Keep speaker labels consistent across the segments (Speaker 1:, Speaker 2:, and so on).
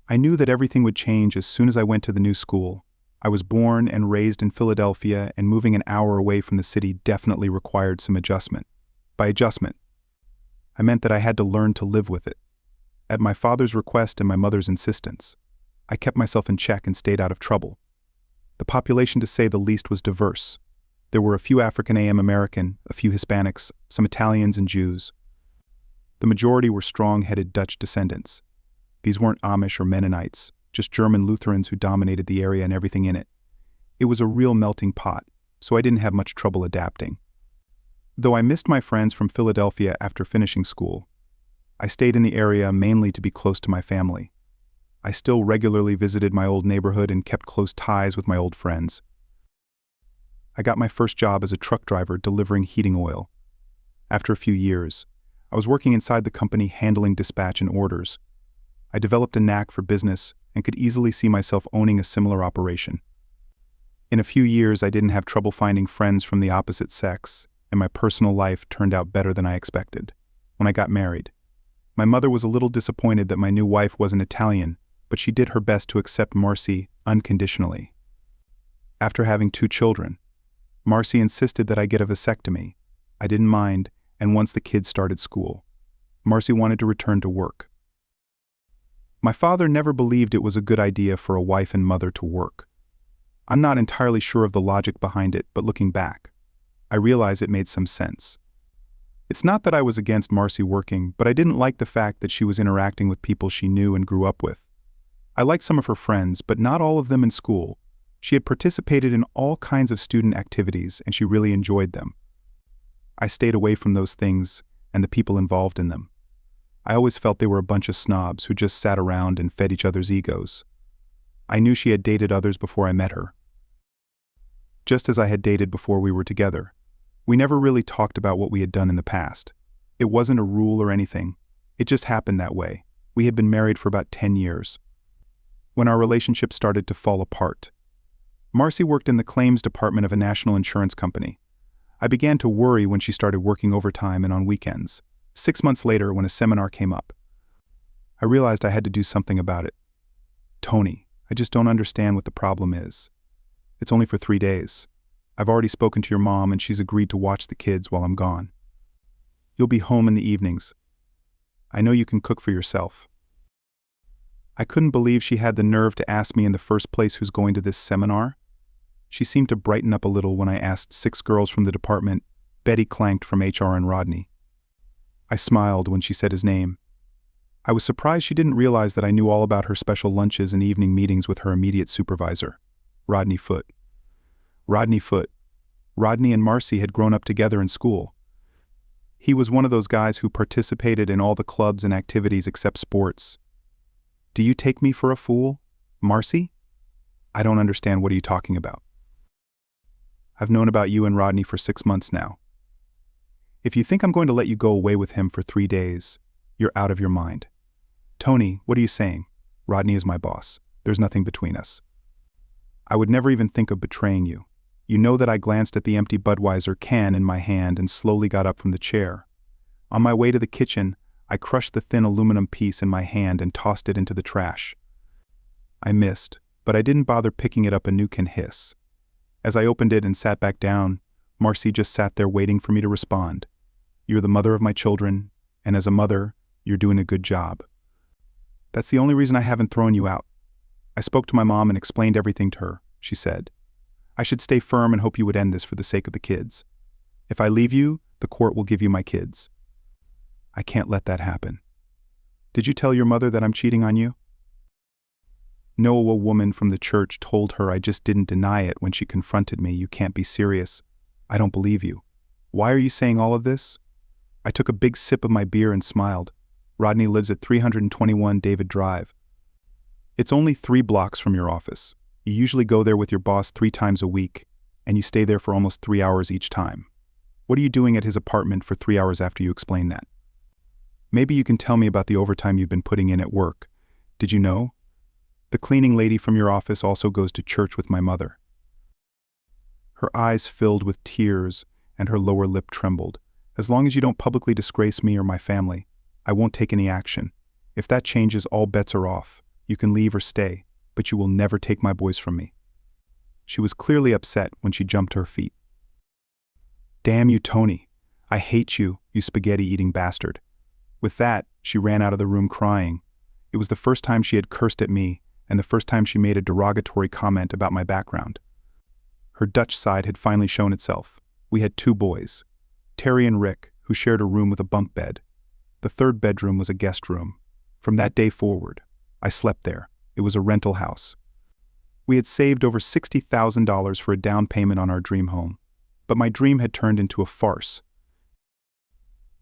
Speaker 1: I knew that everything would change as soon as I went to the new school. I was born and raised in Philadelphia, and moving an hour away from the city definitely required some adjustment. By adjustment, I meant that I had to learn to live with it. At my father's request and my mother's insistence, I kept myself in check and stayed out of trouble. The population, to say the least, was diverse. There were a few African American, a few Hispanics, some Italians and Jews. The majority were strong-headed Dutch descendants. These weren't Amish or Mennonites, just German Lutherans who dominated the area and everything in it. It was a real melting pot, so I didn't have much trouble adapting. Though I missed my friends from Philadelphia after finishing school, I stayed in the area mainly to be close to my family. I still regularly visited my old neighborhood and kept close ties with my old friends. I got my first job as a truck driver delivering heating oil. After a few years, I was working inside the company handling dispatch and orders. I developed a knack for business and could easily see myself owning a similar operation. In a few years, I didn't have trouble finding friends from the opposite sex, and my personal life turned out better than I expected. When I got married, my mother was a little disappointed that my new wife wasn't Italian, but she did her best to accept Marcy unconditionally. After having 2 children, Marcy insisted that I get a vasectomy. I didn't mind, and once the kids started school, Marcy wanted to return to work. My father never believed it was a good idea for a wife and mother to work. I'm not entirely sure of the logic behind it, but looking back, I realize it made some sense. It's not that I was against Marcy working, but I didn't like the fact that she was interacting with people she knew and grew up with. I liked some of her friends, but not all of them in school. She had participated in all kinds of student activities, and she really enjoyed them. I stayed away from those things and the people involved in them. I always felt they were a bunch of snobs who just sat around and fed each other's egos. I knew she had dated others before I met her, just as I had dated before we were together. We never really talked about what we had done in the past. It wasn't a rule or anything. It just happened that way. We had been married for about 10 years. When our relationship started to fall apart, Marcy worked in the claims department of a national insurance company. I began to worry when she started working overtime and on weekends. 6 months later, when a seminar came up, I realized I had to do something about it. Tony, I just don't understand what the problem is. It's only for 3 days. I've already spoken to your mom and she's agreed to watch the kids while I'm gone. You'll be home in the evenings. I know you can cook for yourself. I couldn't believe she had the nerve to ask me in the first place who's going to this seminar. She seemed to brighten up a little when I asked 6 girls from the department. Betty clanked from HR and Rodney. I smiled when she said his name. I was surprised she didn't realize that I knew all about her special lunches and evening meetings with her immediate supervisor, Rodney Foote. Rodney Foote. Rodney and Marcy had grown up together in school. He was one of those guys who participated in all the clubs and activities except sports. Do you take me for a fool, Marcy? I don't understand. What are you talking about? I've known about you and Rodney for 6 months now. If you think I'm going to let you go away with him for 3 days, you're out of your mind. Tony, what are you saying? Rodney is my boss. There's nothing between us. I would never even think of betraying you. You know that I glanced at the empty Budweiser can in my hand and slowly got up from the chair. On my way to the kitchen, I crushed the thin aluminum piece in my hand and tossed it into the trash. I missed, but I didn't bother picking it up. A new can hiss. As I opened it and sat back down, Marcy just sat there waiting for me to respond. You're the mother of my children, and as a mother, you're doing a good job. That's the only reason I haven't thrown you out. I spoke to my mom and explained everything to her. She said, I should stay firm and hope you would end this for the sake of the kids. If I leave you, the court will give you my kids. I can't let that happen. Did you tell your mother that I'm cheating on you? No, a woman from the church told her. I just didn't deny it when she confronted me. You can't be serious. I don't believe you. Why are you saying all of this? I took a big sip of my beer and smiled. Rodney lives at 321 David Drive. It's only 3 blocks from your office. You usually go there with your boss 3 times a week, and you stay there for almost 3 hours each time. What are you doing at his apartment for 3 hours after you explain that? Maybe you can tell me about the overtime you've been putting in at work. Did you know? The cleaning lady from your office also goes to church with my mother. Her eyes filled with tears and her lower lip trembled. As long as you don't publicly disgrace me or my family, I won't take any action. If that changes, all bets are off. You can leave or stay, but you will never take my boys from me." She was clearly upset when she jumped to her feet. "Damn you, Tony. I hate you, you spaghetti-eating bastard." With that, she ran out of the room crying. It was the first time she had cursed at me, and the first time she made a derogatory comment about my background. Her Dutch side had finally shown itself. We had 2 boys, Terry and Rick, who shared a room with a bunk bed. The 3rd bedroom was a guest room. From that day forward, I slept there. It was a rental house. We had saved over $60,000 for a down payment on our dream home, but my dream had turned into a farce.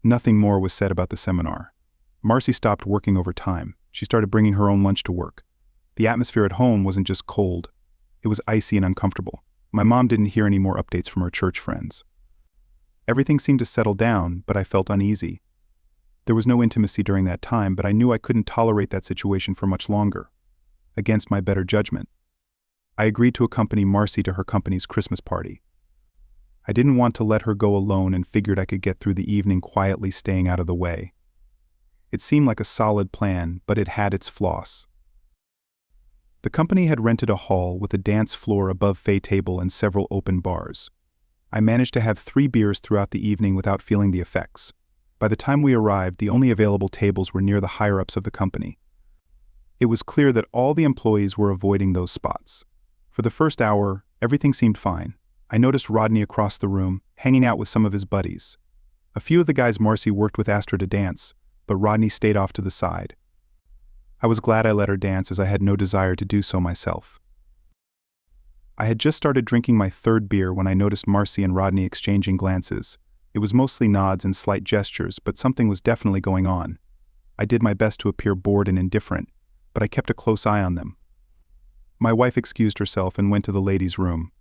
Speaker 1: Nothing more was said about the seminar. Marcy stopped working overtime. She started bringing her own lunch to work. The atmosphere at home wasn't just cold. It was icy and uncomfortable. My mom didn't hear any more updates from her church friends. Everything seemed to settle down, but I felt uneasy. There was no intimacy during that time, but I knew I couldn't tolerate that situation for much longer. Against my better judgment, I agreed to accompany Marcy to her company's Christmas party. I didn't want to let her go alone and figured I could get through the evening quietly staying out of the way. It seemed like a solid plan, but it had its flaws. The company had rented a hall with a dance floor above buffet table and several open bars. I managed to have 3 beers throughout the evening without feeling the effects. By the time we arrived, the only available tables were near the higher-ups of the company. It was clear that all the employees were avoiding those spots. For the first hour, everything seemed fine. I noticed Rodney across the room, hanging out with some of his buddies. A few of the guys Marcy worked with asked her to dance, but Rodney stayed off to the side. I was glad I let her dance, as I had no desire to do so myself. I had just started drinking my 3rd beer when I noticed Marcy and Rodney exchanging glances. It was mostly nods and slight gestures, but something was definitely going on. I did my best to appear bored and indifferent, but I kept a close eye on them. My wife excused herself and went to the ladies' room.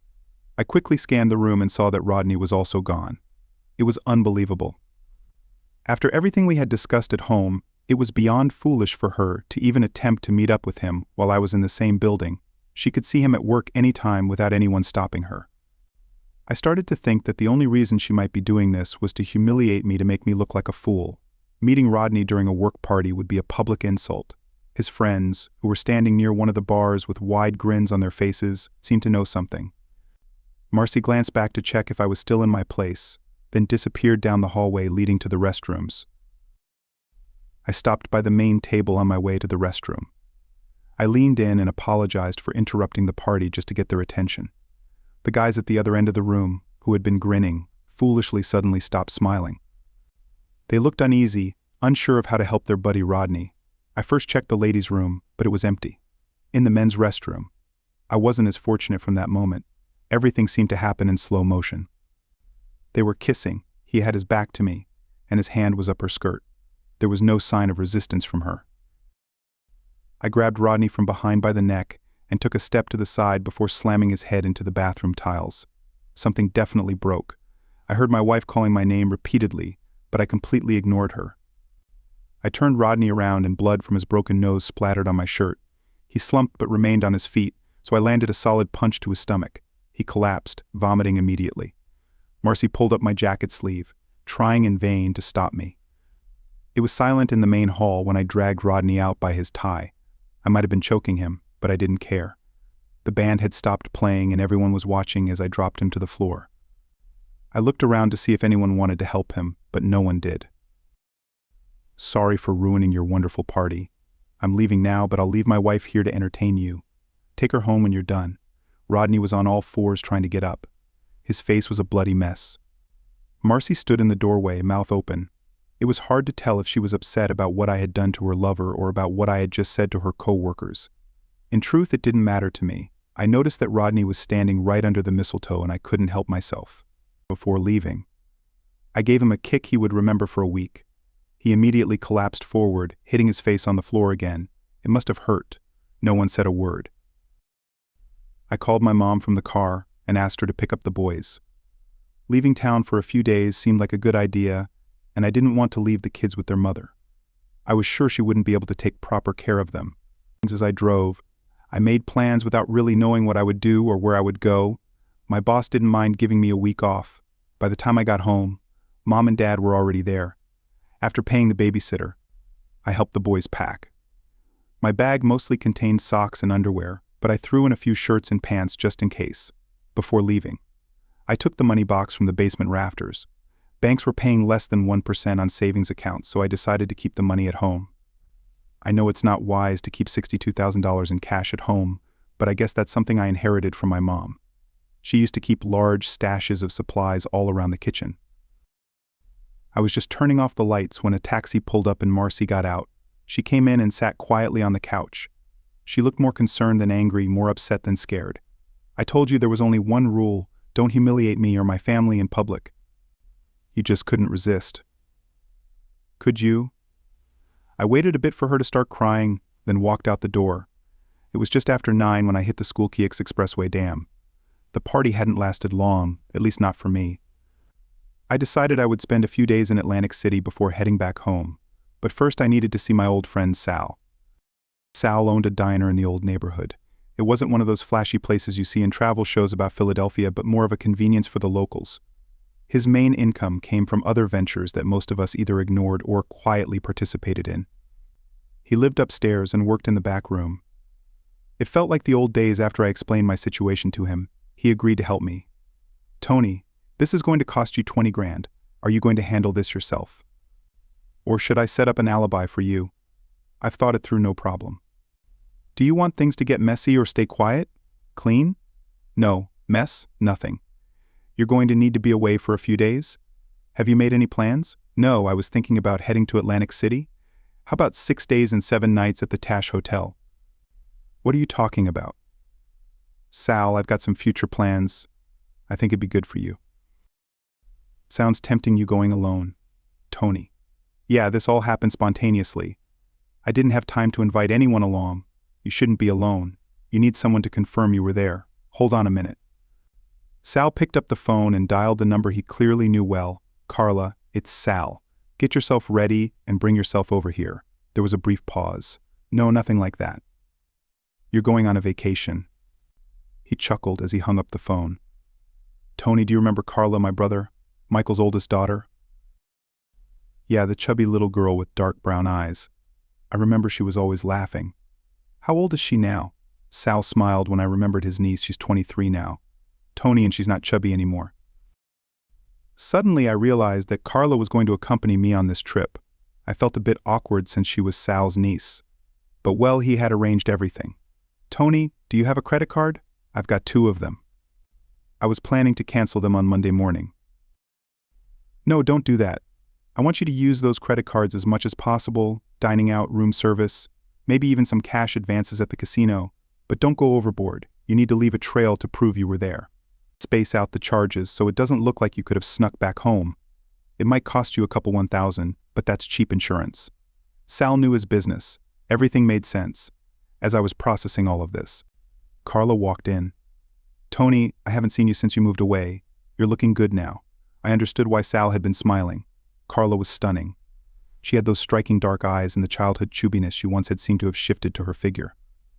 Speaker 1: I quickly scanned the room and saw that Rodney was also gone. It was unbelievable. After everything we had discussed at home, it was beyond foolish for her to even attempt to meet up with him while I was in the same building. She could see him at work any time without anyone stopping her. I started to think that the only reason she might be doing this was to humiliate me, to make me look like a fool. Meeting Rodney during a work party would be a public insult. His friends, who were standing near one of the bars with wide grins on their faces, seemed to know something. Marcy glanced back to check if I was still in my place, then disappeared down the hallway leading to the restrooms. I stopped by the main table on my way to the restroom. I leaned in and apologized for interrupting the party just to get their attention. The guys at the other end of the room, who had been grinning, foolishly suddenly stopped smiling. They looked uneasy, unsure of how to help their buddy Rodney. I first checked the ladies' room, but it was empty. In the men's restroom, I wasn't as fortunate from that moment. Everything seemed to happen in slow motion. They were kissing. He had his back to me, and his hand was up her skirt. There was no sign of resistance from her. I grabbed Rodney from behind by the neck and took a step to the side before slamming his head into the bathroom tiles. Something definitely broke. I heard my wife calling my name repeatedly, but I completely ignored her. I turned Rodney around and blood from his broken nose splattered on my shirt. He slumped but remained on his feet, so I landed a solid punch to his stomach. He collapsed, vomiting immediately. Marcy pulled up my jacket sleeve, trying in vain to stop me. It was silent in the main hall when I dragged Rodney out by his tie. I might have been choking him, but I didn't care. The band had stopped playing and everyone was watching as I dropped him to the floor. I looked around to see if anyone wanted to help him, but no one did. "Sorry for ruining your wonderful party. I'm leaving now, but I'll leave my wife here to entertain you. Take her home when you're done." Rodney was on all fours trying to get up. His face was a bloody mess. Marcy stood in the doorway, mouth open. It was hard to tell if she was upset about what I had done to her lover or about what I had just said to her co-workers. In truth, it didn't matter to me. I noticed that Rodney was standing right under the mistletoe and I couldn't help myself. Before leaving, I gave him a kick he would remember for a week. He immediately collapsed forward, hitting his face on the floor again. It must have hurt. No one said a word. I called my mom from the car and asked her to pick up the boys. Leaving town for a few days seemed like a good idea, and I didn't want to leave the kids with their mother. I was sure she wouldn't be able to take proper care of them. As I drove, I made plans without really knowing what I would do or where I would go. My boss didn't mind giving me a week off. By the time I got home, Mom and Dad were already there. After paying the babysitter, I helped the boys pack. My bag mostly contained socks and underwear, but I threw in a few shirts and pants just in case. Before leaving, I took the money box from the basement rafters. Banks were paying less than 1% on savings accounts, so I decided to keep the money at home. I know it's not wise to keep $62,000 in cash at home, but I guess that's something I inherited from my mom. She used to keep large stashes of supplies all around the kitchen. I was just turning off the lights when a taxi pulled up and Marcy got out. She came in and sat quietly on the couch. She looked more concerned than angry, more upset than scared. I told you there was only one rule: don't humiliate me or my family in public. You just couldn't resist. Could you? I waited a bit for her to start crying, then walked out the door. It was just after 9 when I hit the Schuylkill Expressway dam. The party hadn't lasted long, at least not for me. I decided I would spend a few days in Atlantic City before heading back home, but first I needed to see my old friend Sal. Sal owned a diner in the old neighborhood. It wasn't one of those flashy places you see in travel shows about Philadelphia, but more of a convenience for the locals. His main income came from other ventures that most of us either ignored or quietly participated in. He lived upstairs and worked in the back room. It felt like the old days after I explained my situation to him. He agreed to help me. "Tony, this is going to cost you 20 grand. Are you going to handle this yourself? Or should I set up an alibi for you? I've thought it through, no problem. Do you want things to get messy or stay quiet? Clean? No. Mess? Nothing. You're going to need to be away for a few days? Have you made any plans? No, I was thinking about heading to Atlantic City. How about 6 days and 7 nights at the Tash Hotel? What are you talking about? Sal, I've got some future plans. I think it'd be good for you. Sounds tempting, you going alone. Tony. Yeah, this all happened spontaneously. I didn't have time to invite anyone along. You shouldn't be alone. You need someone to confirm you were there. Hold on a minute. Sal picked up the phone and dialed the number he clearly knew well. Carla, it's Sal. Get yourself ready and bring yourself over here. There was a brief pause. No, nothing like that. You're going on a vacation. He chuckled as he hung up the phone. Tony, do you remember Carla, my brother? Michael's oldest daughter? Yeah, the chubby little girl with dark brown eyes. I remember she was always laughing. How old is she now? Sal smiled when I remembered his niece. She's 23 now. Tony, and she's not chubby anymore. Suddenly I realized that Carla was going to accompany me on this trip. I felt a bit awkward since she was Sal's niece. But well, he had arranged everything. Tony, do you have a credit card? I've got 2 of them. I was planning to cancel them on Monday morning. No, don't do that. I want you to use those credit cards as much as possible, dining out, room service, maybe even some cash advances at the casino, but don't go overboard. You need to leave a trail to prove you were there. Space out the charges so it doesn't look like you could have snuck back home. It might cost you a couple $1,000, but that's cheap insurance. Sal knew his business. Everything made sense. As I was processing all of this, Carla walked in. Tony, I haven't seen you since you moved away. You're looking good now. I understood why Sal had been smiling. Carla was stunning. She had those striking dark eyes and the childhood chubiness she once had seemed to have shifted to her figure.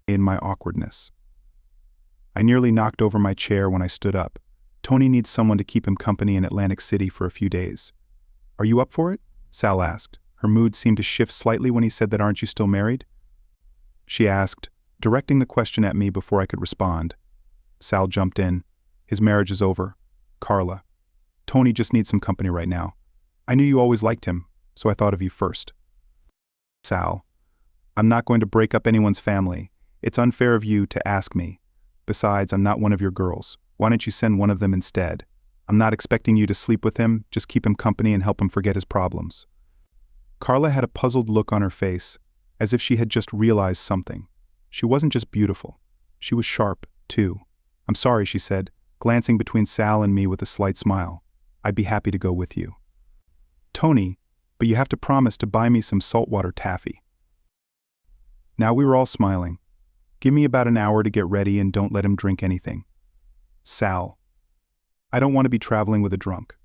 Speaker 1: In my awkwardness, I nearly knocked over my chair when I stood up. Tony needs someone to keep him company in Atlantic City for a few days. Are you up for it? Sal asked. Her mood seemed to shift slightly when he said that, aren't you still married? She asked, directing the question at me before I could respond. Sal jumped in. His marriage is over. Carla. Tony just needs some company right now. I knew you always liked him, so I thought of you first. Sal. I'm not going to break up anyone's family. It's unfair of you to ask me. Besides, I'm not one of your girls. Why don't you send one of them instead? I'm not expecting you to sleep with him, just keep him company and help him forget his problems. Carla had a puzzled look on her face, as if she had just realized something. She wasn't just beautiful. She was sharp, too. I'm sorry, she said, glancing between Sal and me with a slight smile. I'd be happy to go with you. Tony, but you have to promise to buy me some saltwater taffy. Now we were all smiling. Give me about an hour to get ready and don't let him drink anything. Sal. I don't want to be traveling with a drunk.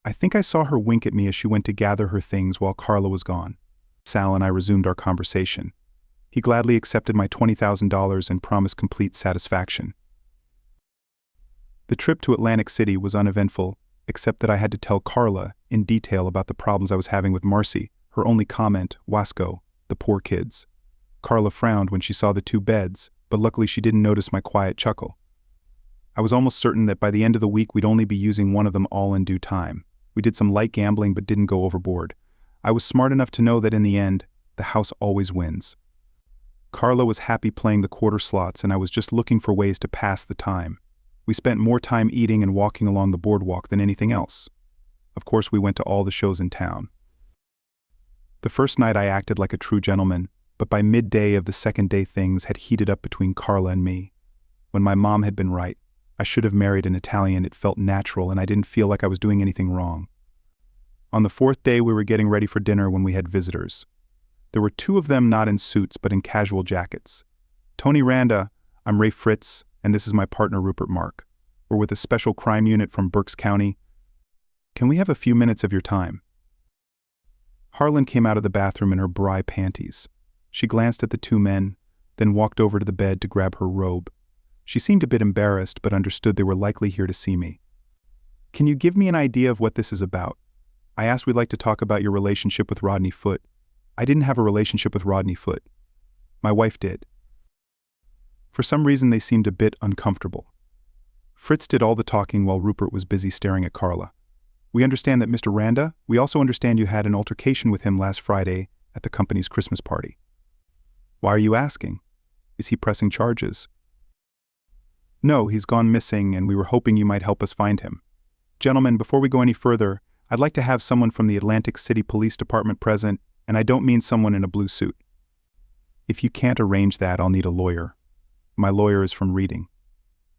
Speaker 1: I think I saw her wink at me as she went to gather her things while Carla was gone. Sal and I resumed our conversation. He gladly accepted my $20,000 and promised complete satisfaction. The trip to Atlantic City was uneventful, except that I had to tell Carla in detail about the problems I was having with Marcy, her only comment, Wasco, the poor kids. Carla frowned when she saw the 2 beds, but luckily she didn't notice my quiet chuckle. I was almost certain that by the end of the week we'd only be using one of them all in due time. We did some light gambling but didn't go overboard. I was smart enough to know that in the end, the house always wins. Carla was happy playing the quarter slots and I was just looking for ways to pass the time. We spent more time eating and walking along the boardwalk than anything else. Of course, we went to all the shows in town. The first night I acted like a true gentleman, but by midday of the second day things had heated up between Carla and me. When my mom had been right, I should have married an Italian. It felt natural and I didn't feel like I was doing anything wrong. On the 4th day we were getting ready for dinner when we had visitors. There were 2 of them not in suits but in casual jackets. Tony Randa, I'm Ray Fritz, and this is my partner Rupert Mark. We're with a special crime unit from Berks County. Can we have a few minutes of your time? Harlan came out of the bathroom in her bri panties. She glanced at the 2 men, then walked over to the bed to grab her robe. She seemed a bit embarrassed but understood they were likely here to see me. Can you give me an idea of what this is about? I asked. We'd like to talk about your relationship with Rodney Foote. I didn't have a relationship with Rodney Foote. My wife did. For some reason they seemed a bit uncomfortable. Fritz did all the talking while Rupert was busy staring at Carla. We understand that Mr. Randa, we also understand you had an altercation with him last Friday at the company's Christmas party. Why are you asking? Is he pressing charges? No, he's gone missing and we were hoping you might help us find him. Gentlemen, before we go any further, I'd like to have someone from the Atlantic City Police Department present, and I don't mean someone in a blue suit. If you can't arrange that, I'll need a lawyer. My lawyer is from Reading.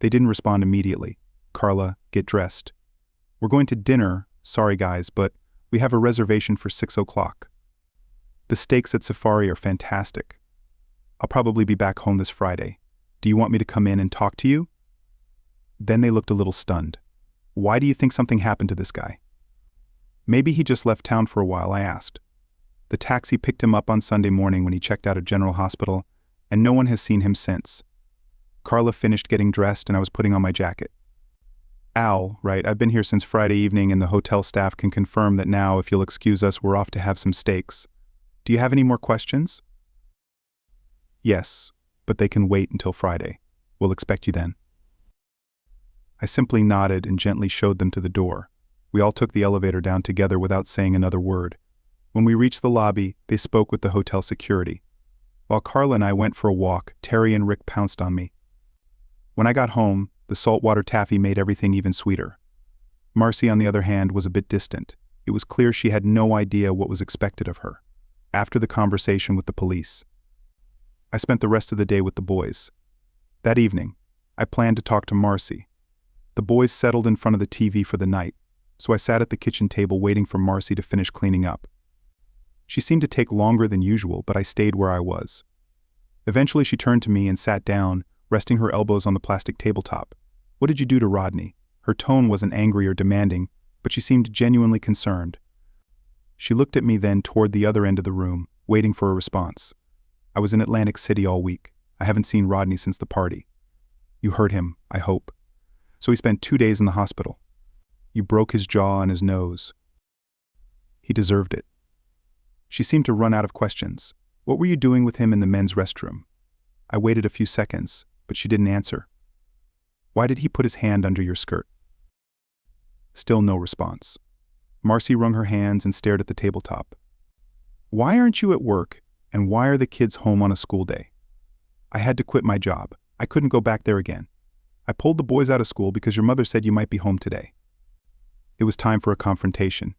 Speaker 1: They didn't respond immediately. Carla, get dressed. We're going to dinner, sorry guys, but we have a reservation for 6 o'clock. The steaks at Safari are fantastic. I'll probably be back home this Friday. Do you want me to come in and talk to you? Then they looked a little stunned. Why do you think something happened to this guy? Maybe he just left town for a while, I asked. The taxi picked him up on Sunday morning when he checked out of General Hospital, and no one has seen him since. Carla finished getting dressed and I was putting on my jacket. Al, right, I've been here since Friday evening and the hotel staff can confirm that now, if you'll excuse us, we're off to have some steaks. Do you have any more questions? Yes, but they can wait until Friday. We'll expect you then. I simply nodded and gently showed them to the door. We all took the elevator down together without saying another word. When we reached the lobby, they spoke with the hotel security. While Carla and I went for a walk, Terry and Rick pounced on me. When I got home, the saltwater taffy made everything even sweeter. Marcy, on the other hand, was a bit distant. It was clear she had no idea what was expected of her. After the conversation with the police, I spent the rest of the day with the boys. That evening, I planned to talk to Marcy. The boys settled in front of the TV for the night, so I sat at the kitchen table waiting for Marcy to finish cleaning up. She seemed to take longer than usual, but I stayed where I was. Eventually she turned to me and sat down, resting her elbows on the plastic tabletop. What did you do to Rodney? Her tone wasn't angry or demanding, but she seemed genuinely concerned. She looked at me then toward the other end of the room, waiting for a response. I was in Atlantic City all week. I haven't seen Rodney since the party. You hurt him, I hope. So he spent 2 days in the hospital. You broke his jaw and his nose. He deserved it. She seemed to run out of questions. What were you doing with him in the men's restroom? I waited a few seconds, but she didn't answer. Why did he put his hand under your skirt? Still no response. Marcy wrung her hands and stared at the tabletop. Why aren't you at work, and why are the kids home on a school day? I had to quit my job. I couldn't go back there again. I pulled the boys out of school because your mother said you might be home today. It was time for a confrontation.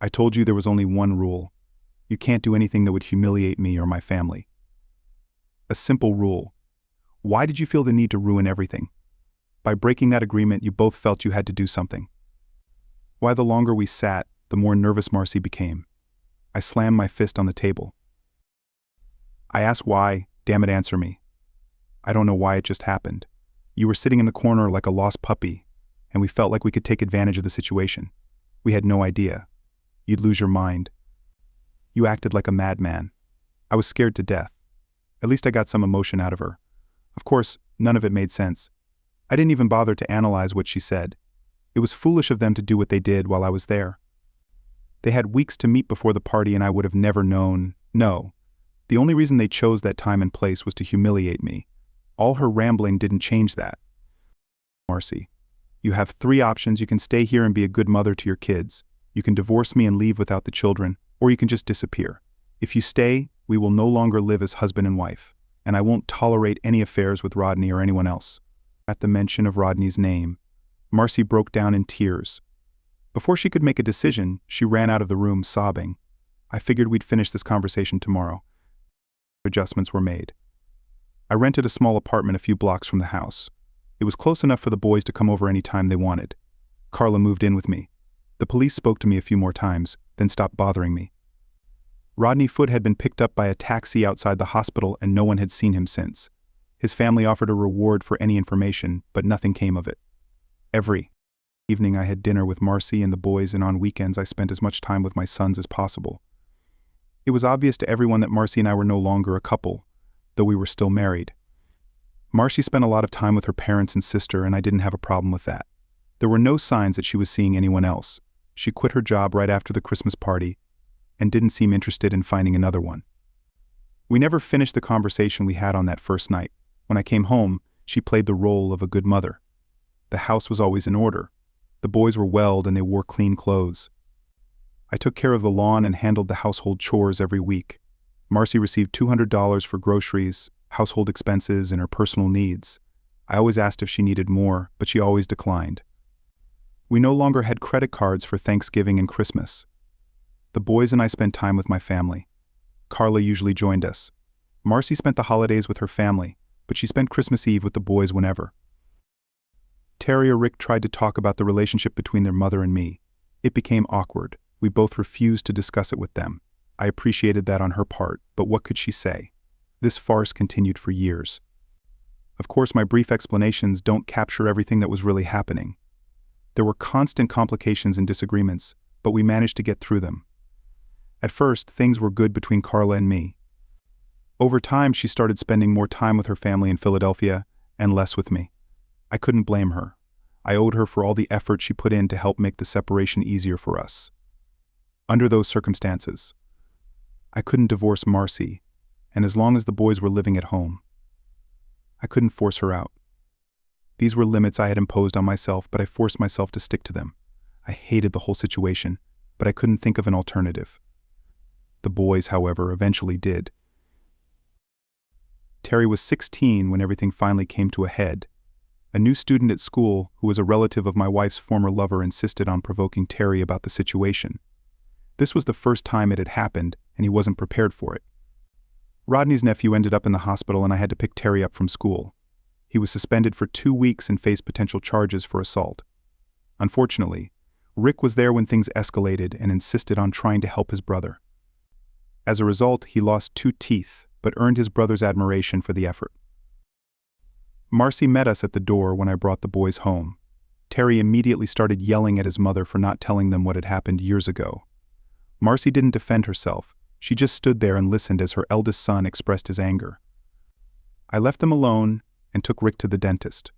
Speaker 1: I told you there was only one rule. You can't do anything that would humiliate me or my family. A simple rule. Why did you feel the need to ruin everything? By breaking that agreement, you both felt you had to do something. Why the longer we sat, the more nervous Marcy became. I slammed my fist on the table. I asked why, damn it, answer me. I don't know why, it just happened. You were sitting in the corner like a lost puppy, and we felt like we could take advantage of the situation. We had no idea. You'd lose your mind. You acted like a madman. I was scared to death. At least I got some emotion out of her. Of course, none of it made sense. I didn't even bother to analyze what she said. It was foolish of them to do what they did while I was there. They had weeks to meet before the party and I would have never known. No, The only reason they chose that time and place was to humiliate me. All her rambling didn't change that. Marcy, you have 3 options. You can stay here and be a good mother to your kids. You can divorce me and leave without the children, or you can just disappear. If you stay, we will no longer live as husband and wife, and I won't tolerate any affairs with Rodney or anyone else. At the mention of Rodney's name, Marcy broke down in tears. Before she could make a decision, she ran out of the room sobbing. I figured we'd finish this conversation tomorrow. Adjustments were made. I rented a small apartment a few blocks from the house. It was close enough for the boys to come over any time they wanted. Carla moved in with me. The police spoke to me a few more times, then stopped bothering me. Rodney Foote had been picked up by a taxi outside the hospital and no one had seen him since. His family offered a reward for any information, but nothing came of it. Every evening I had dinner with Marcy and the boys, and on weekends I spent as much time with my sons as possible. It was obvious to everyone that Marcy and I were no longer a couple, though we were still married. Marcy spent a lot of time with her parents and sister, and I didn't have a problem with that. There were no signs that she was seeing anyone else. She quit her job right after the Christmas party and didn't seem interested in finding another one. We never finished the conversation we had on that first night. When I came home, she played the role of a good mother. The house was always in order. The boys were well and they wore clean clothes. I took care of the lawn and handled the household chores every week. Marcy received $200 for groceries, household expenses, and her personal needs. I always asked if she needed more, but she always declined. We no longer had credit cards for Thanksgiving and Christmas. The boys and I spent time with my family. Carla usually joined us. Marcy spent the holidays with her family, but she spent Christmas Eve with the boys whenever. Terry or Rick tried to talk about the relationship between their mother and me. It became awkward. We both refused to discuss it with them. I appreciated that on her part, but what could she say? This farce continued for years. Of course, my brief explanations don't capture everything that was really happening. There were constant complications and disagreements, but we managed to get through them. At first, things were good between Carla and me. Over time, she started spending more time with her family in Philadelphia and less with me. I couldn't blame her. I owed her for all the effort she put in to help make the separation easier for us. Under those circumstances, I couldn't divorce Marcy, and as long as the boys were living at home, I couldn't force her out. These were limits I had imposed on myself, but I forced myself to stick to them. I hated the whole situation, but I couldn't think of an alternative. The boys, however, eventually did. Terry was 16 when everything finally came to a head. A new student at school, who was a relative of my wife's former lover, insisted on provoking Terry about the situation. This was the first time it had happened, and he wasn't prepared for it. Rodney's nephew ended up in the hospital, and I had to pick Terry up from school. He was suspended for 2 weeks and faced potential charges for assault. Unfortunately, Rick was there when things escalated and insisted on trying to help his brother. As a result, he lost 2 teeth, but earned his brother's admiration for the effort. Marcy met us at the door when I brought the boys home. Terry immediately started yelling at his mother for not telling them what had happened years ago. Marcy didn't defend herself. She just stood there and listened as her eldest son expressed his anger. I left them alone and took Rick to the dentist.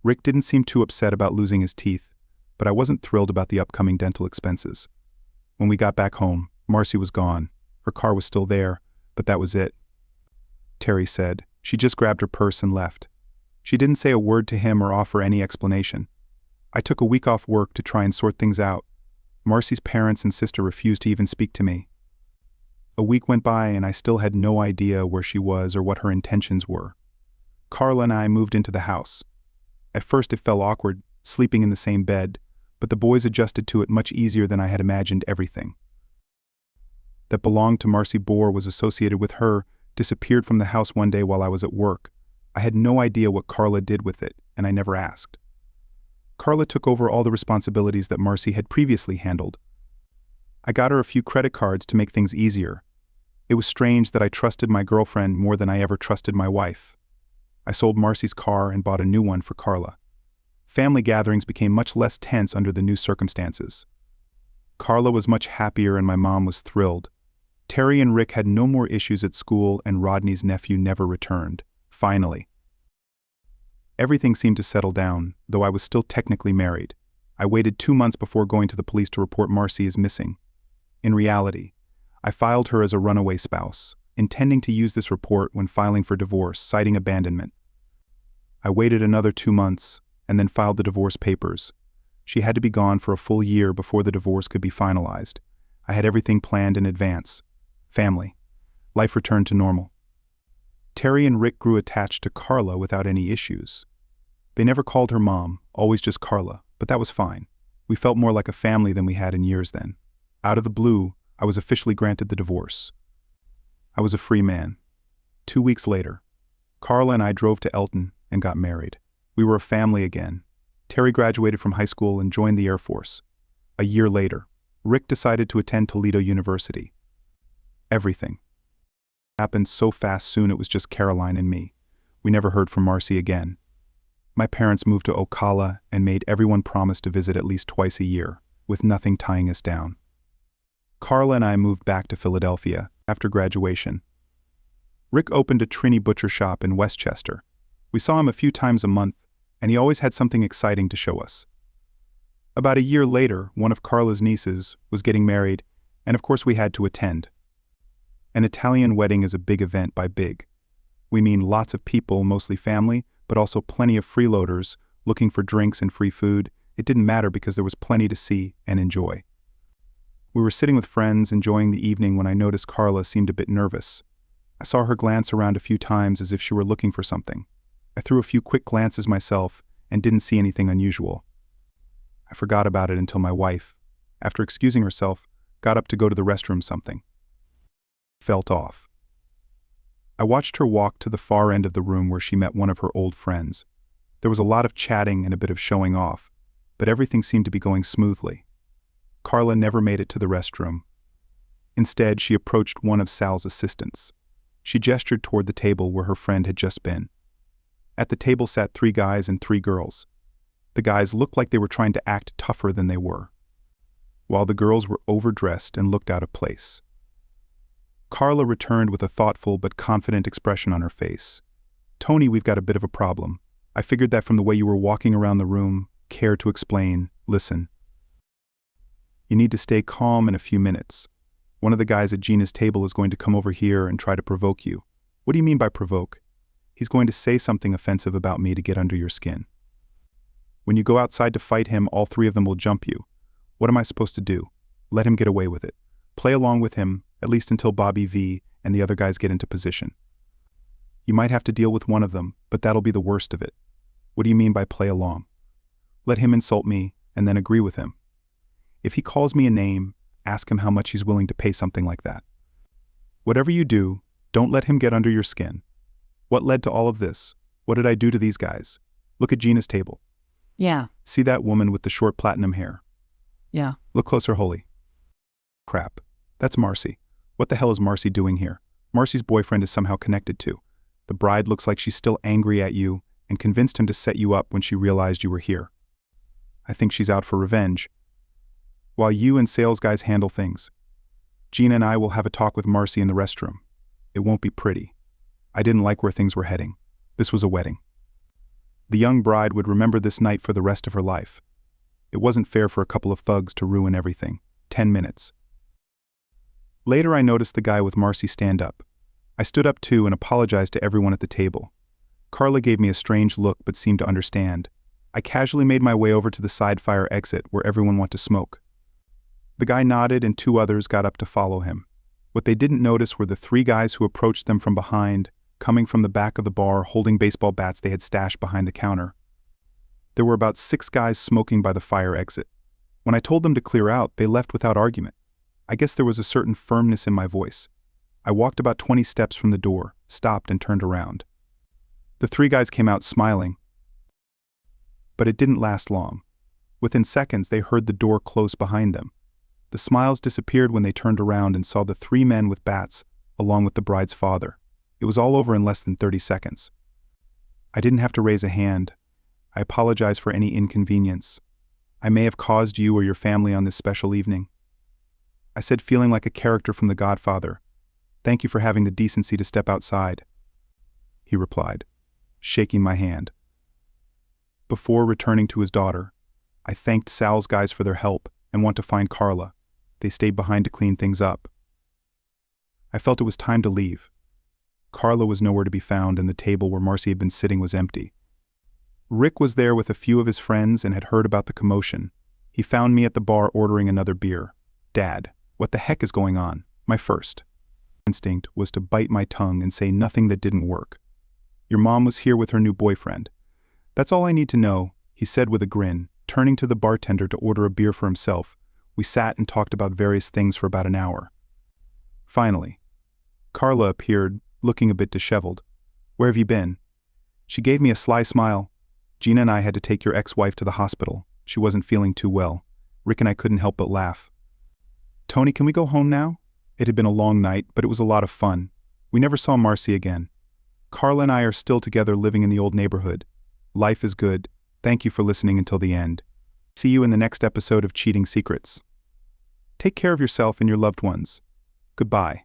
Speaker 1: Rick didn't seem too upset about losing his teeth, but I wasn't thrilled about the upcoming dental expenses. When we got back home, Marcy was gone. Her car was still there, but that was it. Terry said. She just grabbed her purse and left. She didn't say a word to him or offer any explanation. I took a week off work to try and sort things out. Marcy's parents and sister refused to even speak to me. A week went by and I still had no idea where she was or what her intentions were. Carla and I moved into the house. At first it felt awkward, sleeping in the same bed, but the boys adjusted to it much easier than I had imagined. Everything that belonged to Marcy Bohr was associated with her disappeared from the house one day while I was at work. I had no idea what Carla did with it, and I never asked. Carla took over all the responsibilities that Marcy had previously handled. I got her a few credit cards to make things easier. It was strange that I trusted my girlfriend more than I ever trusted my wife. I sold Marcy's car and bought a new one for Carla. Family gatherings became much less tense under the new circumstances. Carla was much happier and my mom was thrilled. Terry and Rick had no more issues at school and Rodney's nephew never returned. Finally. Everything seemed to settle down, though I was still technically married. I waited 2 months before going to the police to report Marcy as missing. In reality, I filed her as a runaway spouse. intending to use this report when filing for divorce, citing abandonment. I waited another 2 months and then filed the divorce papers. She had to be gone for a full year before the divorce could be finalized. I had everything planned in advance. Family. Life returned to normal. Terry and Rick grew attached to Carla without any issues. They never called her mom, always just Carla, but that was fine. We felt more like a family than we had in years then. Out of the blue, I was officially granted the divorce. I was a free man. 2 weeks later, Carla and I drove to Elton and got married. We were a family again. Terry graduated from high school and joined the Air Force. A year later, Rick decided to attend Toledo University. Everything happened so fast soon it was just Caroline and me. We never heard from Marcy again. My parents moved to Ocala and made everyone promise to visit at least twice a year, with nothing tying us down. Carla and I moved back to Philadelphia after graduation. Rick opened a Trini butcher shop in Westchester. We saw him a few times a month, and he always had something exciting to show us. About a year later, one of Carla's nieces was getting married, and of course we had to attend. An Italian wedding is a big event by big. We mean lots of people, mostly family, but also plenty of freeloaders looking for drinks and free food. It didn't matter because there was plenty to see and enjoy. We were sitting with friends enjoying the evening when I noticed Carla seemed a bit nervous. I saw her glance around a few times as if she were looking for something. I threw a few quick glances myself and didn't see anything unusual. I forgot about it until my wife, after excusing herself, got up to go to the restroom something. Felt off. I watched her walk to the far end of the room where she met one of her old friends. There was a lot of chatting and a bit of showing off, but everything seemed to be going smoothly. Carla never made it to the restroom. Instead, she approached one of Sal's assistants. She gestured toward the table where her friend had just been. At the table sat 3 guys and 3 girls. The guys looked like they were trying to act tougher than they were, while the girls were overdressed and looked out of place. Carla returned with a thoughtful but confident expression on her face. "Tony, we've got a bit of a problem. I figured that from the way you were walking around the room. Care to explain? Listen. You need to stay calm in a few minutes. One of the guys at Gina's table is going to come over here and try to provoke you." "What do you mean by provoke?" "He's going to say something offensive about me to get under your skin. When you go outside to fight him, all 3 of them will jump you. What am I supposed to do? Let him get away with it. Play along with him, at least until Bobby V and the other guys get into position. You might have to deal with one of them, but that'll be the worst of it." "What do you mean by play along?" "Let him insult me, and then agree with him. If he calls me a name, ask him how much he's willing to pay something like that. Whatever you do, don't let him get under your skin. What led to all of this? What did I do to these guys? Look at Gina's table.
Speaker 2: Yeah.
Speaker 1: See that woman with the short platinum hair?
Speaker 2: Yeah.
Speaker 1: Look closer, Holly. Crap. That's Marcy. What the hell is Marcy doing here? Marcy's boyfriend is somehow connected to. The bride looks like she's still angry at you and convinced him to set you up when she realized you were here. I think she's out for revenge. While you and sales guys handle things, Gina and I will have a talk with Marcy in the restroom. It won't be pretty. I didn't like where things were heading. This was a wedding. The young bride would remember this night for the rest of her life. It wasn't fair for a couple of thugs to ruin everything. 10 minutes. Later I noticed the guy with Marcy stand up. I stood up too and apologized to everyone at the table. Carla gave me a strange look but seemed to understand. I casually made my way over to the side fire exit where everyone went to smoke. The guy nodded and 2 others got up to follow him. What they didn't notice were the 3 guys who approached them from behind, coming from the back of the bar holding baseball bats they had stashed behind the counter. There were about 6 guys smoking by the fire exit. When I told them to clear out, they left without argument. I guess there was a certain firmness in my voice. I walked about 20 steps from the door, stopped and turned around. The 3 guys came out smiling. But it didn't last long. Within seconds, they heard the door close behind them. The smiles disappeared when they turned around and saw the 3 men with bats, along with the bride's father. It was all over in less than 30 seconds. I didn't have to raise a hand. I apologize for any inconvenience. I may have caused you or your family on this special evening. I said, feeling like a character from The Godfather. Thank you for having the decency to step outside. He replied, shaking my hand. Before returning to his daughter, I thanked Sal's guys for their help and went to find Carla. They stayed behind to clean things up. I felt it was time to leave. Carla was nowhere to be found, and the table where Marcy had been sitting was empty. Rick was there with a few of his friends and had heard about the commotion. He found me at the bar ordering another beer. "Dad, what the heck is going on?" My first instinct was to bite my tongue and say nothing that didn't work. "Your mom was here with her new boyfriend. That's all I need to know," he said with a grin, turning to the bartender to order a beer for himself. We sat and talked about various things for about an hour. Finally, Carla appeared, looking a bit disheveled. "Where have you been?" She gave me a sly smile. "Gina and I had to take your ex-wife to the hospital. She wasn't feeling too well." Rick and I couldn't help but laugh. "Tony, can we go home now?" It had been a long night, but it was a lot of fun. We never saw Marcy again. Carla and I are still together living in the old neighborhood. Life is good. Thank you for listening until the end. See you in the next episode of Cheating Secrets. Take care of yourself and your loved ones. Goodbye.